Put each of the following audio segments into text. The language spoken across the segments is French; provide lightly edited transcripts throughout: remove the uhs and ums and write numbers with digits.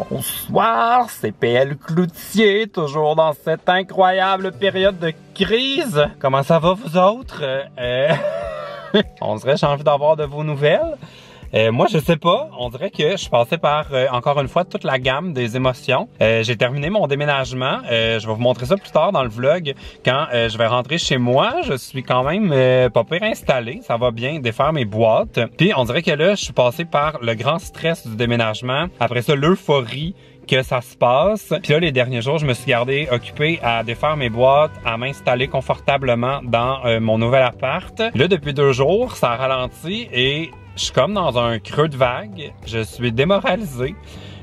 Bonsoir, c'est PL Cloutier, toujours dans cette incroyable période de crise. Comment ça va vous autres? On dirait que j'ai envie d'avoir de vos nouvelles. Moi, je sais pas. On dirait que je suis passé par, encore une fois, toute la gamme des émotions. J'ai terminé mon déménagement. Je vais vous montrer ça plus tard dans le vlog. Quand je vais rentrer chez moi, je suis quand même pas pire installé. Ça va bien défaire mes boîtes. Puis, on dirait que là, je suis passé par le grand stress du déménagement. Après ça, l'euphorie que ça se passe. Puis là, les derniers jours, je me suis gardé occupé à défaire mes boîtes, à m'installer confortablement dans mon nouvel appart. Là, depuis 2 jours, ça a ralenti et je suis comme dans un creux de vague. Je suis démoralisé.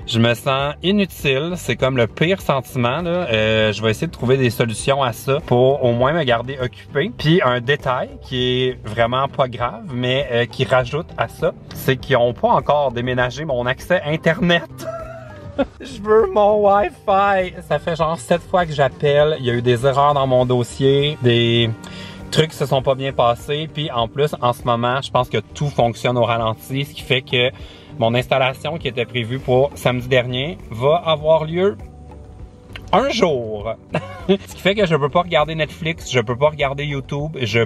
Je me sens inutile. C'est comme le pire sentiment, là. Je vais essayer de trouver des solutions à ça pour au moins me garder occupé. Puis un détail qui est vraiment pas grave, mais qui rajoute à ça, c'est qu'ils n'ont pas encore déménagé mon accès Internet. Je veux mon Wi-Fi. Ça fait genre 7 fois que j'appelle. Il y a eu des erreurs dans mon dossier, des trucs se sont pas bien passés. Puis en plus, en ce moment, je pense que tout fonctionne au ralenti, ce qui fait que mon installation qui était prévue pour samedi dernier va avoir lieu un jour. Ce qui fait que je peux pas regarder Netflix, je peux pas regarder YouTube, je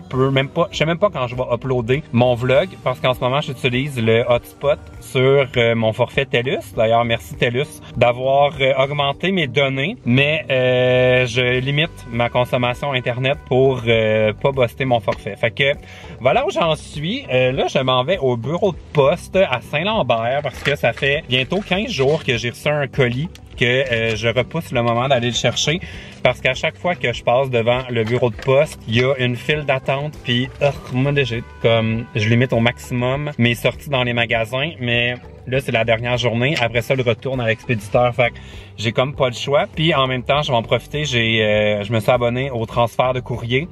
sais même pas quand je vais uploader mon vlog parce qu'en ce moment j'utilise le hotspot sur mon forfait TELUS. D'ailleurs, merci TELUS d'avoir augmenté mes données, mais je limite ma consommation internet pour pas buster mon forfait. Fait que voilà où j'en suis. Là, je m'en vais au bureau de poste à Saint-Lambert parce que ça fait bientôt 15 jours que j'ai reçu un colis que je repousse le moment d'aller le chercher parce qu'à chaque fois que je passe devant le bureau de poste, il y a une file d'attente puis moi déjà comme je limite au maximum mes sorties dans les magasins, mais là c'est la dernière journée, après ça le retour à l'expéditeur, fait que j'ai comme pas le choix, puis en même temps je vais en profiter, je me suis abonné au transfert de courrier.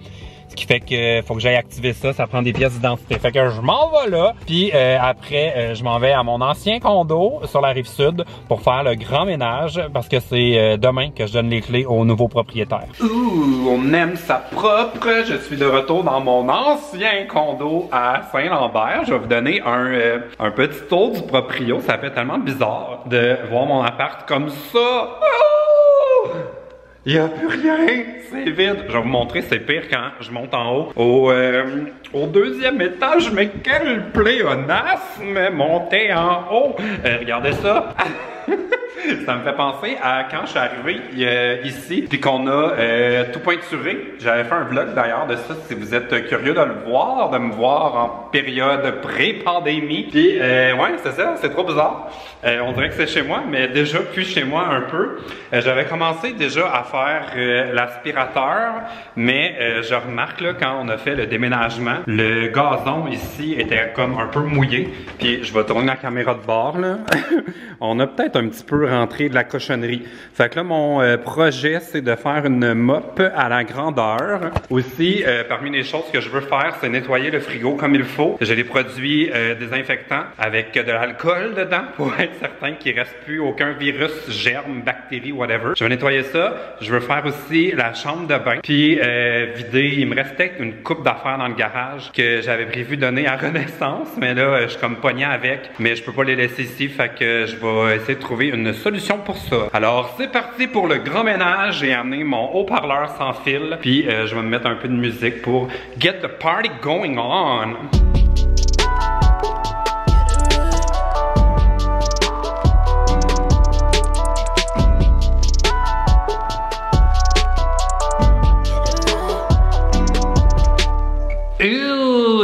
Ce qui fait que faut que j'aille activer ça, ça prend des pièces d'identité. Fait que je m'en vais là, puis après je m'en vais à mon ancien condo sur la Rive-Sud pour faire le grand ménage parce que c'est demain que je donne les clés au nouveau propriétaire. Ouh, on aime sa propre. Je suis de retour dans mon ancien condo à Saint-Lambert. Je vais vous donner un petit tour du proprio. Ça fait tellement bizarre de voir mon appart comme ça. Oh! Il n'y a plus rien, c'est vide. Je vais vous montrer, c'est pire quand je monte en haut. Au 2e étage, mais quel pléonasme monter en haut. Regardez ça. Ça me fait penser à quand je suis arrivé ici, puis qu'on a tout peinturé. J'avais fait un vlog d'ailleurs de ça, si vous êtes curieux de le voir, de me voir en période pré-pandémie. Puis ouais, c'est ça, c'est trop bizarre. On dirait que c'est chez moi, mais déjà plus chez moi un peu. J'avais commencé déjà à faire l'aspirateur, mais je remarque là, quand on a fait le déménagement, le gazon ici était comme un peu mouillé. Puis je vais tourner la caméra de bord là. On a peut-être un petit peu rentré de la cochonnerie. Fait que là, mon projet, c'est de faire une mop à la grandeur. Aussi, parmi les choses que je veux faire, c'est nettoyer le frigo comme il faut. J'ai des produits désinfectants avec de l'alcool dedans pour être certain qu'il ne reste plus aucun virus, germe, bactérie, whatever. Je vais nettoyer ça. Je veux faire aussi la chambre de bain. Puis vider, il me reste peut-être une coupe d'affaires dans le garage que j'avais prévu donner à Renaissance. Mais là, je suis comme pogné avec. Mais je peux pas les laisser ici. Fait que je vais essayer de trouver une solution pour ça. Alors, c'est parti pour le grand ménage. J'ai amené mon haut-parleur sans fil. Puis, je vais me mettre un peu de musique pour get the party going on.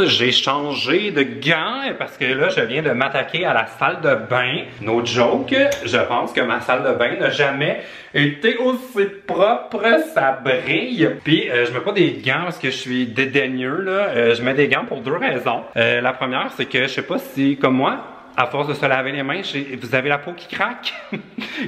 J'ai changé de gants parce que là, je viens de m'attaquer à la salle de bain. No joke, je pense que ma salle de bain n'a jamais été aussi propre, ça brille. Puis, je mets pas des gants parce que je suis dédaigneux, là. Je mets des gants pour 2 raisons. La première, c'est que je sais pas si, comme moi, à force de se laver les mains, vous avez la peau qui craque.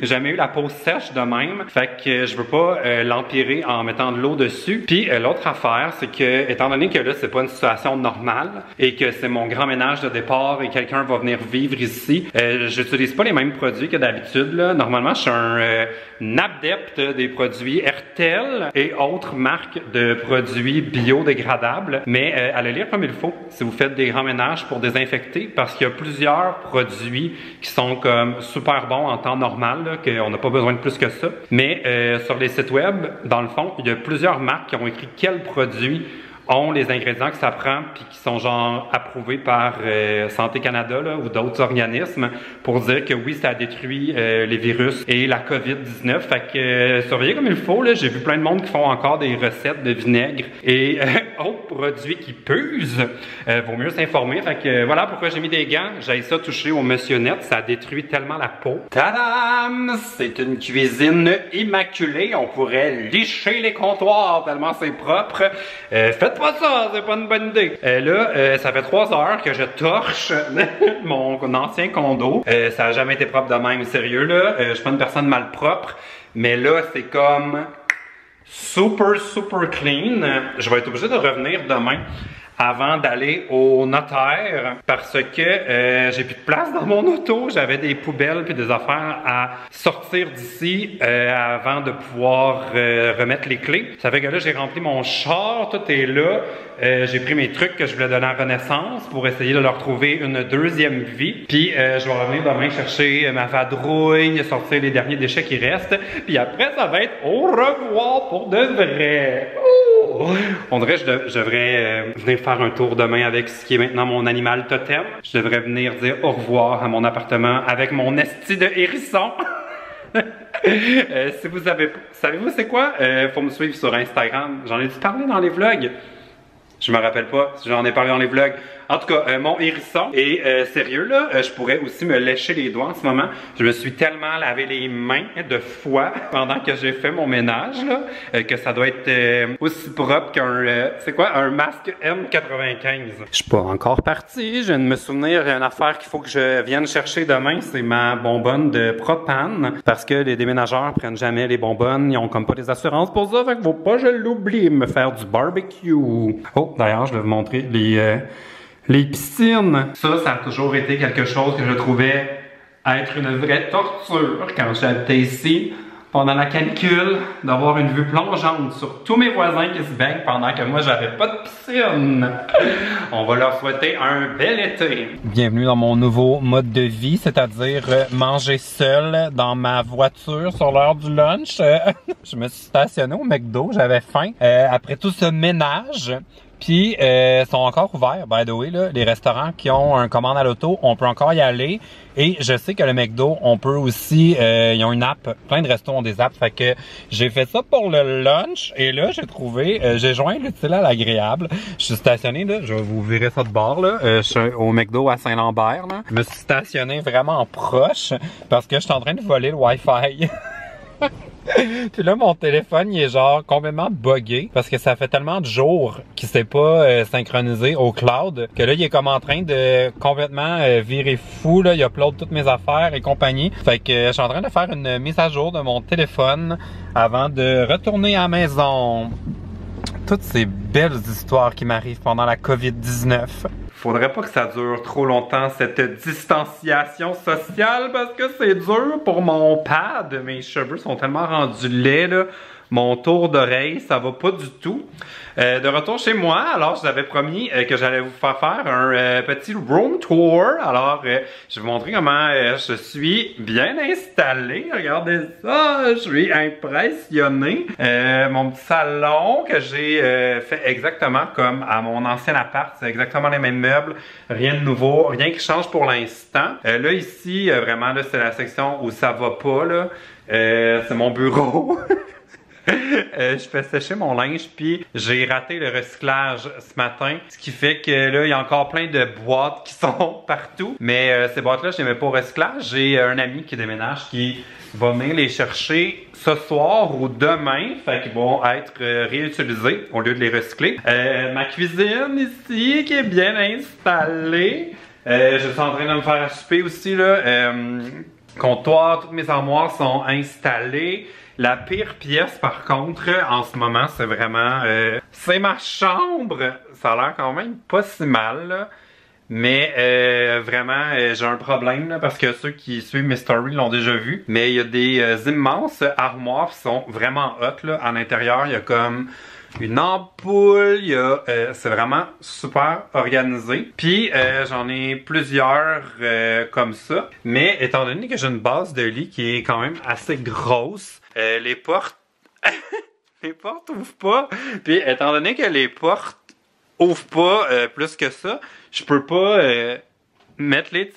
J'ai jamais eu la peau sèche de même. Fait que je veux pas l'empirer en mettant de l'eau dessus. Puis l'autre affaire, c'est que, étant donné que là, c'est pas une situation normale et que c'est mon grand ménage de départ et quelqu'un va venir vivre ici, j'utilise pas les mêmes produits que d'habitude. Normalement, je suis un adepte des produits Hertel et autres marques de produits biodégradables. Mais à le lire comme il faut, si vous faites des grands ménages pour désinfecter, parce qu'il y a plusieurs produits qui sont comme super bons en temps normal, qu'on n'a pas besoin de plus que ça. Mais sur les sites web, dans le fond, il y a plusieurs marques qui ont écrit quels produits ont les ingrédients que ça prend puis qui sont genre approuvés par Santé Canada là, ou d'autres organismes pour dire que oui, ça détruit les virus et la COVID-19. Fait que surveillez comme il faut. Là, j'ai vu plein de monde qui font encore des recettes de vinaigre et autres produits qui puent. Vaut mieux s'informer. Fait que voilà pourquoi j'ai mis des gants. J'ai ça touché au Monsieur Net. Ça détruit tellement la peau. Tadam! C'est une cuisine immaculée. On pourrait licher les comptoirs tellement c'est propre. Faites pas ça, c'est pas une bonne idée. Là, ça fait 3 heures que je torche mon ancien condo. Ça a jamais été propre de même, sérieux là. Je suis pas une personne malpropre, mais là, c'est comme super clean. Je vais être obligé de revenir demain avant d'aller au notaire parce que j'ai plus de place dans mon auto. J'avais des poubelles puis des affaires à sortir d'ici avant de pouvoir remettre les clés. Ça fait que là, j'ai rempli mon char, tout est là. J'ai pris mes trucs que je voulais donner à Renaissance pour essayer de leur trouver une deuxième vie. Puis je vais revenir demain chercher ma vadrouille, sortir les derniers déchets qui restent. Puis après, ça va être au revoir pour de vrai. Oh! On dirait que je devrais venir faire un tour demain avec ce qui est maintenant mon animal totem. Je devrais venir dire au revoir à mon appartement avec mon esti de hérisson. Si vous avez... Savez-vous c'est quoi? Faut me suivre sur Instagram. J'en ai dû parler dans les vlogs. Je me rappelle pas si j'en ai parlé dans les vlogs. En tout cas, mon hérisson. Et sérieux là, je pourrais aussi me lécher les doigts en ce moment. Je me suis tellement lavé les mains de fois pendant que j'ai fait mon ménage là, que ça doit être aussi propre qu'un, c'est quoi, un masque M95. Je suis pas encore parti. Je viens de me souvenir d'une affaire qu'il faut que je vienne chercher demain. C'est ma bonbonne de propane. Parce que les déménageurs prennent jamais les bonbonnes. Ils ont comme pas les assurances pour ça. Fait que faut pas que je l'oublie me faire du barbecue. Oh, d'ailleurs, je vais vous montrer les piscines. Ça a toujours été quelque chose que je trouvais être une vraie torture quand j'habitais ici. Pendant la canicule, d'avoir une vue plongeante sur tous mes voisins qui se baignent pendant que moi j'avais pas de piscine. On va leur souhaiter un bel été. Bienvenue dans mon nouveau mode de vie, c'est-à-dire manger seul dans ma voiture sur l'heure du lunch. Je me suis stationné au McDo, j'avais faim. Après tout ce ménage, puis sont encore ouverts, by the way, là. Les restaurants qui ont un commande à l'auto, on peut encore y aller. Et je sais que le McDo, on peut aussi, ils ont une app, plein de restos ont des apps. Fait que j'ai fait ça pour le lunch. Et là, j'ai trouvé, j'ai joint l'utile à l'agréable. Je suis stationné, là, je vais vous virer ça de bord, là. Je suis au McDo à Saint-Lambert, là. Je me suis stationné vraiment proche parce que je suis en train de voler le Wi-Fi. Puis là, mon téléphone, il est genre complètement buggé parce que ça fait tellement de jours qu'il s'est pas synchronisé au cloud que là, il est comme en train de complètement virer fou. Là, il upload toutes mes affaires et compagnie. Fait que je suis en train de faire une mise à jour de mon téléphone avant de retourner à la maison. Toutes ces belles histoires qui m'arrivent pendant la COVID-19. Faudrait pas que ça dure trop longtemps, cette distanciation sociale, parce que c'est dur pour mon pad. Mes cheveux sont tellement rendus laids, là. Mon tour d'oreille, ça va pas du tout. De retour chez moi, alors je vous avais promis que j'allais vous faire un petit room tour. Alors, je vais vous montrer comment je suis bien installé. Regardez ça, je suis impressionné. Mon petit salon que j'ai fait exactement comme à mon ancien appart. C'est exactement les mêmes meubles, rien de nouveau, rien qui change pour l'instant. Là ici, vraiment, là c'est la section où ça va pas, là. C'est mon bureau. Je fais sécher mon linge puis j'ai raté le recyclage ce matin, ce qui fait que là il y a encore plein de boîtes qui sont partout, mais ces boîtes là je les mets pas au recyclage. J'ai un ami qui déménage qui va venir les chercher ce soir ou demain, fait qu'ils vont être réutilisés au lieu de les recycler. Ma cuisine ici qui est bien installée, je suis en train de me faire à souper aussi là. Comptoir, toutes mes armoires sont installées. La pire pièce, par contre, en ce moment, c'est vraiment... c'est ma chambre! Ça a l'air quand même pas si mal, là. Mais vraiment, j'ai un problème, là, parce que ceux qui suivent mes stories l'ont déjà vu. Mais il y a des immenses armoires qui sont vraiment hot, là. À l'intérieur, il y a comme une ampoule, c'est vraiment super organisé. Puis j'en ai plusieurs comme ça. Mais étant donné que j'ai une base de lit qui est quand même assez grosse, les portes les portes ouvrent pas. Puis étant donné que les portes ouvrent pas plus que ça, je peux pas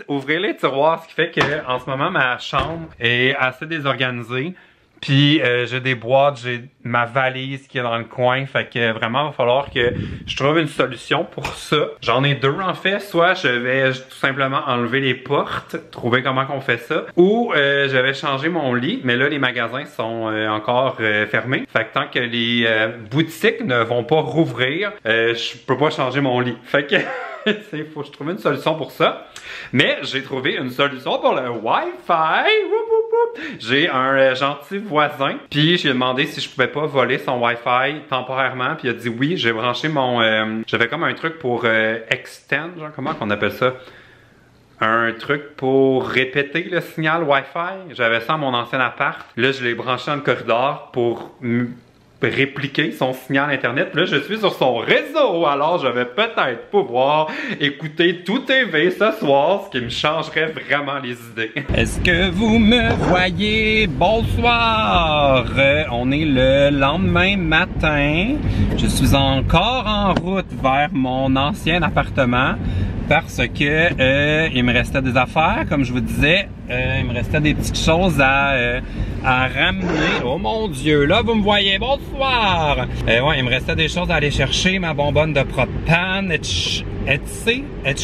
ouvrir les tiroirs, ce qui fait que en ce moment ma chambre est assez désorganisée. Puis j'ai des boîtes, j'ai ma valise qui est dans le coin, fait que vraiment il va falloir que je trouve une solution pour ça. J'en ai deux en fait, soit je vais tout simplement enlever les portes, trouver comment qu'on fait ça, ou je vais changer mon lit, mais là les magasins sont encore fermés. Fait que tant que les boutiques ne vont pas rouvrir, je peux pas changer mon lit. Fait que il faut que je trouve une solution pour ça. Mais j'ai trouvé une solution pour le Wi-Fi. J'ai un gentil voisin. Puis j'ai demandé si je pouvais pas voler son Wi-Fi temporairement. Puis il a dit oui. J'ai branché mon... j'avais comme un truc pour extend. Genre, comment qu'on appelle ça? Un truc pour répéter le signal Wi-Fi. J'avais ça à mon ancien appart. Là, je l'ai branché dans le corridor pour répliquer son signal internet. Puis là, je suis sur son réseau, alors je vais peut-être pouvoir écouter tout TV ce soir, ce qui me changerait vraiment les idées. Est-ce que vous me voyez? Bonsoir! On est le lendemain matin. Je suis encore en route vers mon ancien appartement parce que il me restait des affaires, comme je vous disais. Il me restait des petites choses à ramener. Oh mon Dieu, là vous me voyez, bonsoir! Ouais, il me restait des choses à aller chercher, ma bonbonne de propane, etc. Je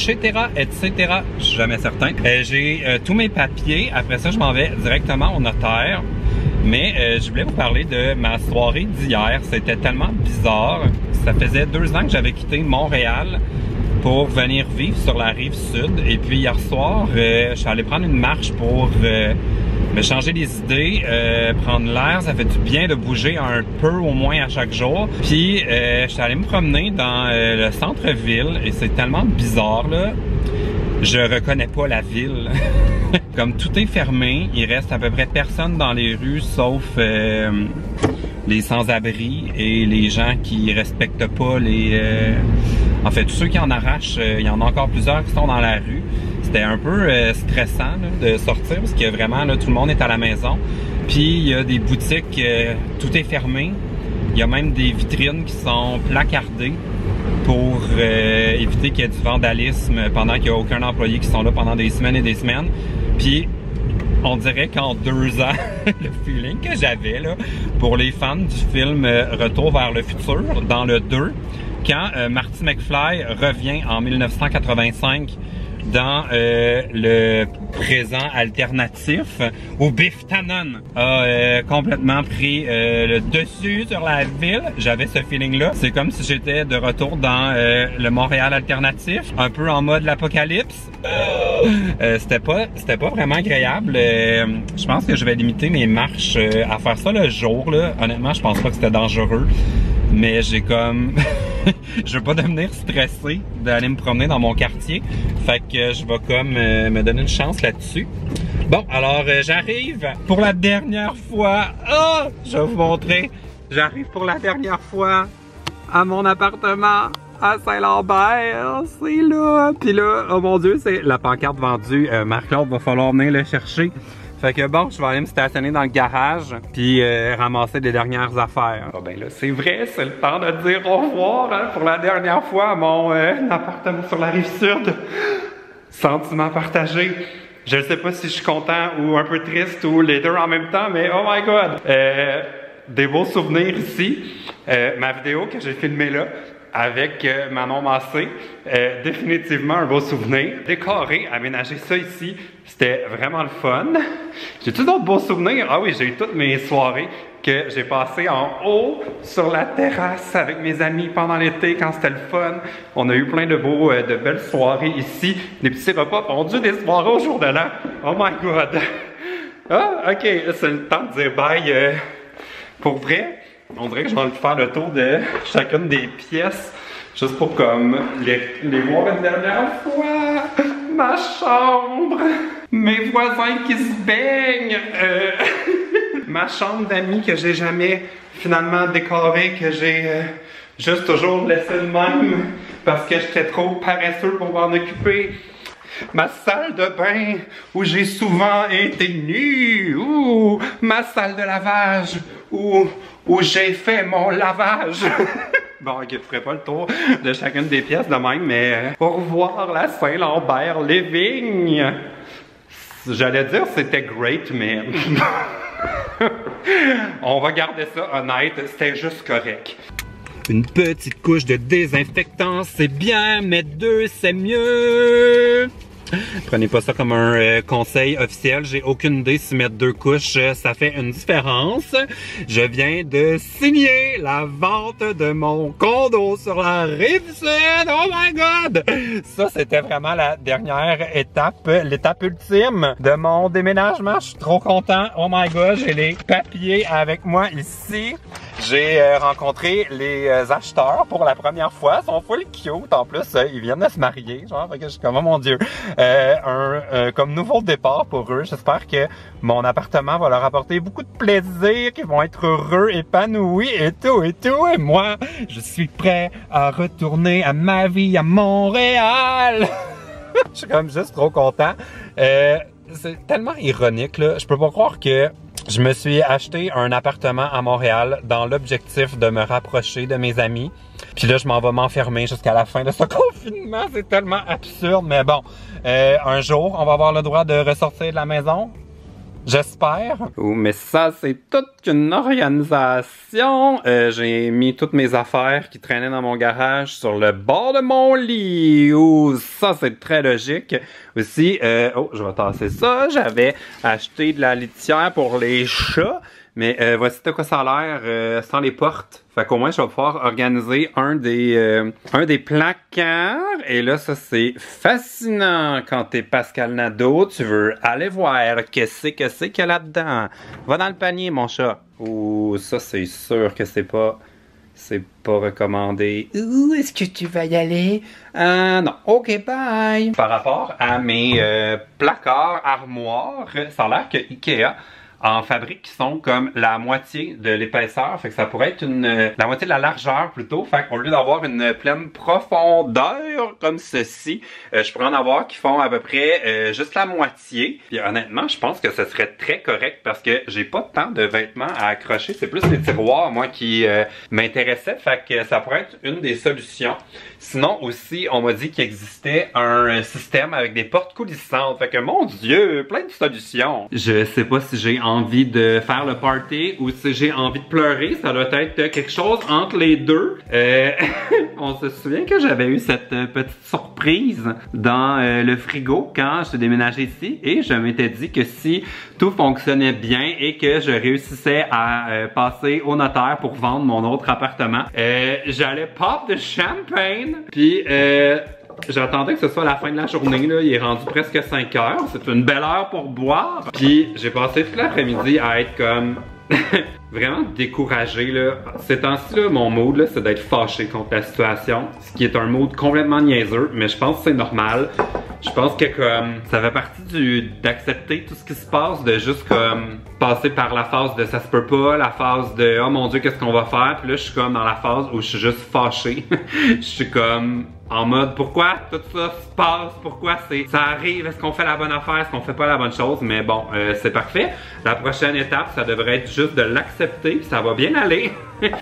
suis jamais certain. J'ai tous mes papiers. Après ça, je m'en vais directement au notaire. Mais je voulais vous parler de ma soirée d'hier. C'était tellement bizarre. Ça faisait 2 ans que j'avais quitté Montréal pour venir vivre sur la rive sud. Et puis hier soir, je suis allé prendre une marche pour me changer les idées, prendre l'air. Ça fait du bien de bouger un peu au moins à chaque jour. Puis je suis allé me promener dans le centre-ville et c'est tellement bizarre là. Je reconnais pas la ville. Comme tout est fermé, il reste à peu près personne dans les rues sauf les sans-abri et les gens qui respectent pas les... En fait, tous ceux qui en arrachent, il y en a encore plusieurs qui sont dans la rue. C'était un peu stressant là, de sortir parce que vraiment, là, tout le monde est à la maison. Puis, il y a des boutiques, tout est fermé. Il y a même des vitrines qui sont placardées pour éviter qu'il y ait du vandalisme pendant qu'il n'y a aucun employé qui sont là pendant des semaines et des semaines. Puis, on dirait qu'en 2 ans, le feeling que j'avais là pour les fans du film Retour vers le futur, dans le 2, quand Marty McFly revient en 1985 dans le présent alternatif, où Biff Tannen a complètement pris le dessus sur la ville. J'avais ce feeling-là. C'est comme si j'étais de retour dans le Montréal alternatif, un peu en mode l'apocalypse. C'était pas vraiment agréable. Je pense que je vais limiter mes marches à faire ça le jour, là. Honnêtement, je pense pas que c'était dangereux. Mais j'ai comme... je veux pas devenir stressé d'aller me promener dans mon quartier. Fait que je vais comme me donner une chance là-dessus. Bon, alors j'arrive pour la dernière fois. Oh! Je vais vous montrer. J'arrive pour la dernière fois à mon appartement à Saint-Lambert. C'est là. Puis là, oh mon Dieu, c'est la pancarte vendue. Marc-Claude va falloir venir le chercher. Fait que bon, je vais aller me stationner dans le garage puis ramasser les dernières affaires. Ah ben là, c'est vrai, c'est le temps de dire au revoir hein, pour la dernière fois à mon appartement sur la rive sud. Sentiment partagé. Je ne sais pas si je suis content ou un peu triste ou les deux en même temps, mais oh my god! Des beaux souvenirs ici. Ma vidéo que j'ai filmée là, avec Manon Massé, définitivement un beau souvenir. Décorer, aménager ça ici, c'était vraiment le fun. J'ai-tu d'autres beaux souvenirs? Ah oui, j'ai eu toutes mes soirées que j'ai passées en haut sur la terrasse avec mes amis pendant l'été quand c'était le fun. On a eu plein de de belles soirées ici. Des petits repas fondus, des soirées au jour de l'an. Oh my god! Ah, ok, c'est le temps de dire bye. Pour vrai, on dirait que je vais faire le tour de chacune des pièces, juste pour comme les voir une dernière fois. Ma chambre, mes voisins qui se baignent, ma chambre d'amis que j'ai jamais finalement décoré que j'ai juste toujours laissé le même parce que j'étais trop paresseux pour m'en occuper. Ma salle de bain où j'ai souvent été nu, ou ma salle de lavage où j'ai fait mon lavage. Bon, ok, je ferai pas le tour de chacune des pièces de même, mais au revoir la Saint-Lambert Living. J'allais dire c'était great, mais on va garder ça honnête, c'était juste correct. Une petite couche de désinfectant, c'est bien, mais 2, c'est mieux. Prenez pas ça comme un conseil officiel, j'ai aucune idée si mettre 2 couches, ça fait une différence. Je viens de signer la vente de mon condo sur la Rive-Sud, oh my god! Ça, c'était vraiment la dernière étape, l'étape ultime de mon déménagement. Je suis trop content, oh my god, j'ai les papiers avec moi ici. J'ai rencontré les acheteurs pour la première fois, ils sont full cute, en plus ils viennent de se marier, genre, fait que je suis comme oh mon dieu. Comme nouveau départ pour eux. J'espère que mon appartement va leur apporter beaucoup de plaisir, qu'ils vont être heureux, épanouis et tout et tout. Et moi, je suis prêt à retourner à ma vie à Montréal. Je suis comme juste trop content. C'est tellement ironique, là. Je peux pas croire que je me suis acheté un appartement à Montréal dans l'objectif de me rapprocher de mes amis. Puis là, je m'en vais m'enfermer jusqu'à la fin de ce confinement. C'est tellement absurde, mais bon. Un jour, on va avoir le droit de ressortir de la maison. J'espère. Oh, mais ça, c'est toute une organisation. J'ai mis toutes mes affaires qui traînaient dans mon garage sur le bord de mon lit. Oh, ça, c'est très logique. Aussi, oh, je vais tasser ça. J'avais acheté de la litière pour les chats. Mais voici de quoi ça a l'air sans les portes. Fait qu'au moins, je vais pouvoir organiser un des placards. Et là, ça, c'est fascinant. Quand t'es Pascal Nadeau, tu veux aller voir qu'est-ce qu'il y a là-dedans. Va dans le panier, mon chat. Ouh, ça, c'est sûr que c'est pas recommandé. Ouh, est-ce que tu vas y aller? Non. OK, bye. Par rapport à mes placards, armoires, ça a l'air que Ikea en fabrique qui sont comme la moitié de l'épaisseur, fait que ça pourrait être la moitié de la largeur plutôt, fait qu'au lieu d'avoir une pleine profondeur comme ceci, je pourrais en avoir qui font à peu près juste la moitié. Puis honnêtement, je pense que ce serait très correct parce que j'ai pas tant de vêtements à accrocher, c'est plus les tiroirs moi qui m'intéressaient, fait que ça pourrait être une des solutions. Sinon aussi, on m'a dit qu'il existait un système avec des portes coulissantes, fait que mon dieu, plein de solutions. Je sais pas si j'ai envie de faire le party ou si j'ai envie de pleurer, ça doit être quelque chose entre les deux. On se souvient que j'avais eu cette petite surprise dans le frigo quand je suis déménagé ici et je m'étais dit que si tout fonctionnait bien et que je réussissais à passer au notaire pour vendre mon autre appartement, j'allais pop de champagne puis j'attendais que ce soit la fin de la journée, là. Il est rendu presque 5 heures. C'est une belle heure pour boire. Puis j'ai passé toute l'après-midi à être comme vraiment découragé, là. Ces temps-ci, là, mon mood, là, c'est d'être fâché contre la situation. Ce qui est un mood complètement niaiseux, mais je pense que c'est normal. Je pense que comme ça fait partie d'accepter tout ce qui se passe, de juste comme passer par la phase de ça se peut pas, la phase de oh mon dieu qu'est-ce qu'on va faire, puis là je suis comme dans la phase où je suis juste fâché. Je suis comme en mode pourquoi tout ça se passe, pourquoi ça arrive, est-ce qu'on fait la bonne affaire, est-ce qu'on fait pas la bonne chose, mais bon c'est parfait. La prochaine étape ça devrait être juste de l'accepter, puis ça va bien aller.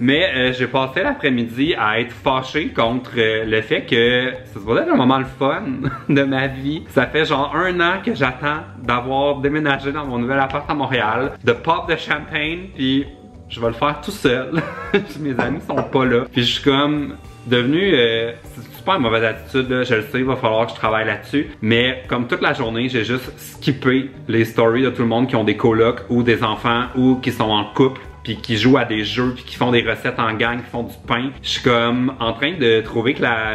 Mais j'ai passé l'après-midi à être fâché contre le fait que ça se voulait être un moment le fun de ma vie. Ça fait genre 1 an que j'attends d'avoir déménagé dans mon nouvel appart à Montréal, de pop de champagne, puis je vais le faire tout seul. Mes amis sont pas là. Puis je suis comme devenu c'est super une mauvaise attitude là, je le sais, il va falloir que je travaille là-dessus, mais comme toute la journée j'ai juste skippé les stories de tout le monde qui ont des colocs ou des enfants ou qui sont en couple puis qui jouent à des jeux puis qui font des recettes en gang, qui font du pain. Je suis comme en train de trouver que la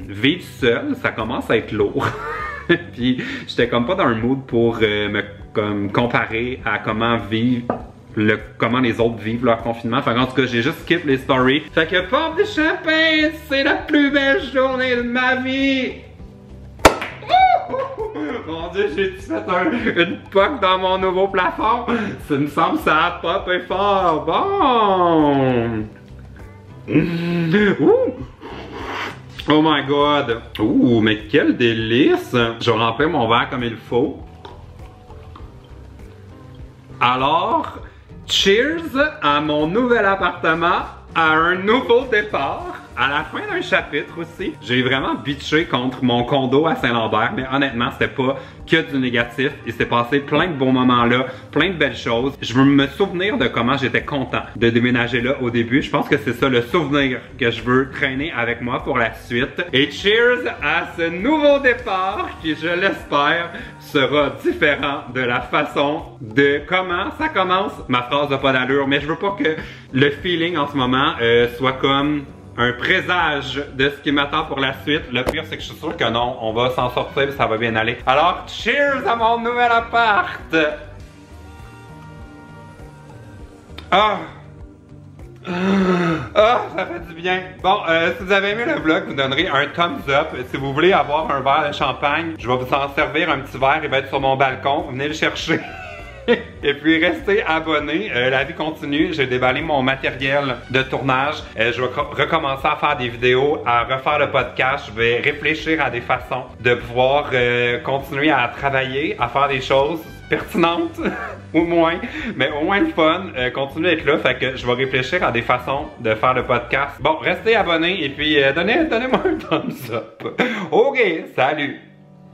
vivre seule, ça commence à être lourd. Puis j'étais comme pas dans un mood pour me comparer à comment les autres vivent leur confinement. Fait en tout cas, j'ai juste skip les stories. Fait que pop de champagne, c'est la plus belle journée de ma vie! Mon Dieu, j'ai fait une poque dans mon nouveau plafond. Ça me semble que ça a popé fort. Bon. Ouh. Oh my god. Ouh, mais quel délice. Je vais remplir mon verre comme il faut. Alors, cheers à mon nouvel appartement, à un nouveau départ. À la fin d'un chapitre aussi, j'ai vraiment bitché contre mon condo à Saint-Lambert, mais honnêtement, c'était pas que du négatif. Il s'est passé plein de bons moments là, plein de belles choses. Je veux me souvenir de comment j'étais content de déménager là au début. Je pense que c'est ça le souvenir que je veux traîner avec moi pour la suite. Et cheers à ce nouveau départ qui, je l'espère, sera différent de la façon de comment ça commence. Ma phrase n'a pas d'allure, mais je veux pas que le feeling en ce moment soit comme un présage de ce qui m'attend pour la suite. Le pire, c'est que je suis sûr que non, on va s'en sortir et ça va bien aller. Alors, cheers à mon nouvel appart! Ah! Ah, ça fait du bien. Bon, si vous avez aimé le vlog, vous donnerez un thumbs up. Si vous voulez avoir un verre de champagne, je vais vous en servir un petit verre, il va être sur mon balcon. Venez le chercher. Et puis restez abonnés, la vie continue, j'ai déballé mon matériel de tournage, je vais recommencer à faire des vidéos, à refaire le podcast, je vais réfléchir à des façons de pouvoir continuer à travailler, à faire des choses pertinentes, au moins, mais au moins le fun, continuer à être là, fait que je vais réfléchir à des façons de faire le podcast. Bon, restez abonnés et puis donnez-moi un thumbs up. Ok, salut!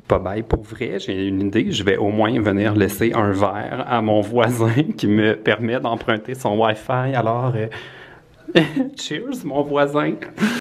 Pas bye pour vrai, j'ai une idée, je vais au moins venir laisser un verre à mon voisin qui me permet d'emprunter son Wi-Fi, alors cheers mon voisin!